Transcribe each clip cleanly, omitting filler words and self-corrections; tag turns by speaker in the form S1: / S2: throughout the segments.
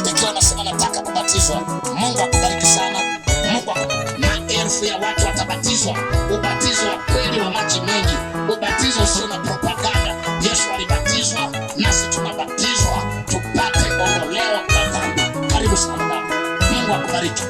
S1: Ikiwa unasema nataka kubatizwa, Mungu akubariki sana. Maelfu ya watu watabatizwa, ubatizo wa kweli wa maji mengi, ubatizo usio na propaganda. Yesu alibatizwa, nasi tunabatizwa tupate ondoleo la dhambi. Karibu sana baba. Mungu akubariki.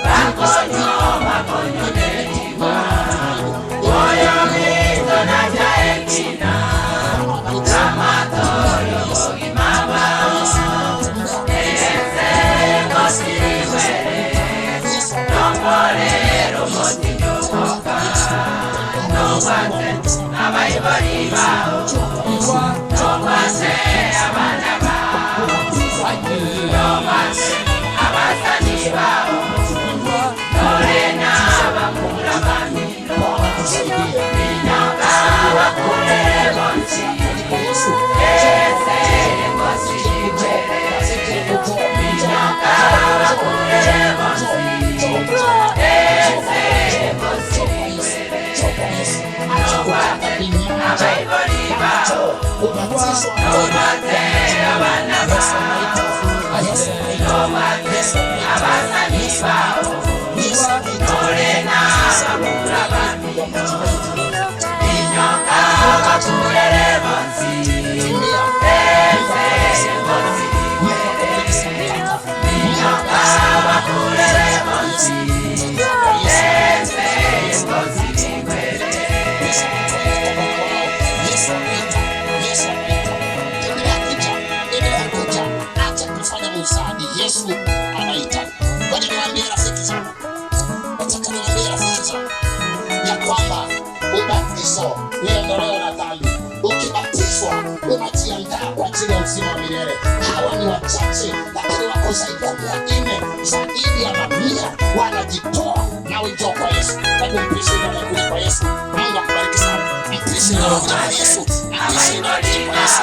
S2: Banco,
S1: Yesu anaita. Ngoja niwaambie rafiki zangu, nataka niwaambie rafiki zangu ya kwamba ubatizo ni ondoleo la dhambi. Ukibatizwa unajiandaa kwa ajili ya uzima wa milele. Hawa ni wachache, lakini wako zaidi ya 400, zaidi ya 100 wanajitoa na wito kwa Yesu. Hebu mpishe na kuja kwa Yesu. Mungu akubariki sana. Mpishe na kuja kwa Yesu. Mpishe na kuja kwa Yesu.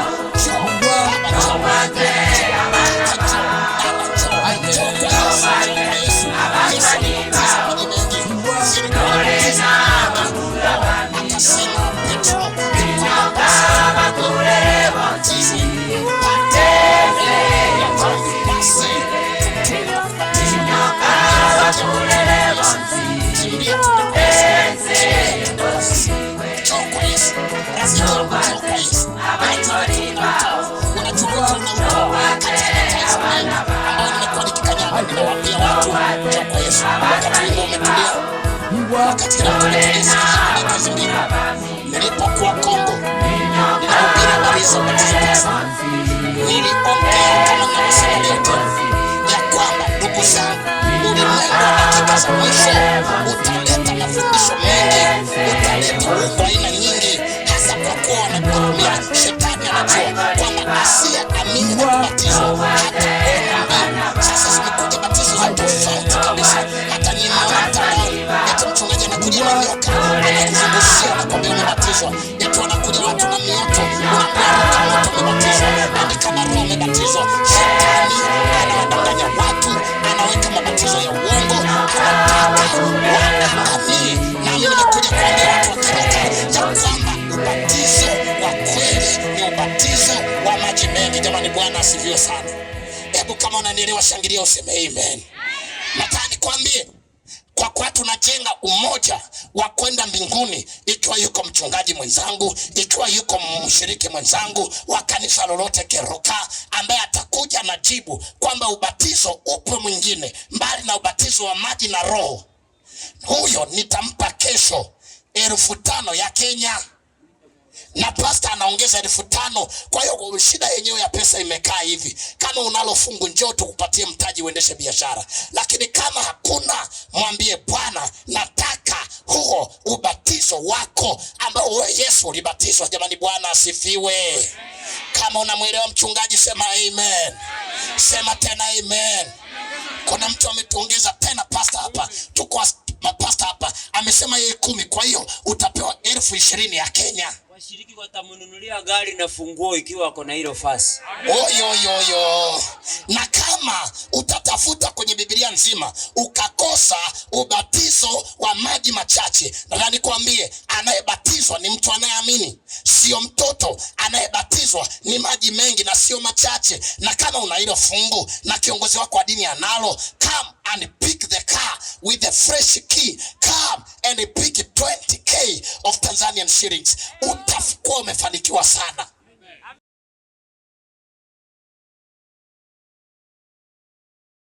S1: Nilipokuwa Kongo, nilihubiri habari za ubatizo. Niliongea kama navyosema leo ya kwamba ndugu zangu, ulimwengu wa dakika za mwisho utaleta mafundisho mengi, utaleta uongo aina nyingi, hasa kwa kuwa wanagurumia. Shetani anajua kwamba asiyeamini na kubatizwa hataona. Sasa zimekuja batizo za tofauti kabisa. Hata nyinyi mnaona mtandaoni, eti mchungaji anakuja na nyoka, anakuzungushia na kwambia umebatizwa. Eti wanakuja watu na mioto, unakuwa moto umebatizwa, na kama roho umebatizwa. Shetani anawadanganya watu, anaweka mabatizo ya uongo, anataka waangamie. Na mimi nimekuja kuambia watu wa kanisa ya kwamba ubatizo wa kweli ni ubatizo wa maji mengi. Jamani, Bwana asifiwe sana. Hebu kama unanielewa shangilia useme amen. Nataka nikwambie kwa kuwa tunajenga umoja wa kwenda mbinguni, ikiwa yuko mchungaji mwenzangu, ikiwa yuko mshiriki mwenzangu wa kanisa lolote Keruka ambaye atakuja na jibu kwamba ubatizo upo mwingine mbali na ubatizo wa maji na roho, huyo nitampa kesho 5,000 ya Kenya. Na pasta anaongeza 5,000. Kwa hiyo shida yenyewe ya pesa imekaa hivi. Kama unalo fungu njoo tukupatie mtaji uendeshe biashara. Lakini kama hakuna, mwambie Bwana, nataka huo ubatizo wako ambao wewe Yesu ulibatizwa. Jamani, Bwana asifiwe. Kama unamwelewa mchungaji sema amen. Sema tena amen. Kuna mtu ametuongeza tena pasta hapa. Tuko pasta hapa amesema yeye 10, kwa hiyo utapewa 20,000 ya Kenya.
S2: Washiriki watamununulia gari na funguo ikiwa wako na hilo fasi.
S1: Oyo. Na kama utatafuta kwenye Biblia nzima ukakosa ubatizo wa maji machache, na nikwambie anayebatizwa ni mtu anayeamini, sio mtoto. Anayebatizwa ni maji mengi na sio machache. Na kama una hilo fungu na kiongozi wako wa dini analo, come and pick the car with the fresh key. Come and pick 20,000 of Tanzanian shillings. Utakuwa umefanikiwa sana.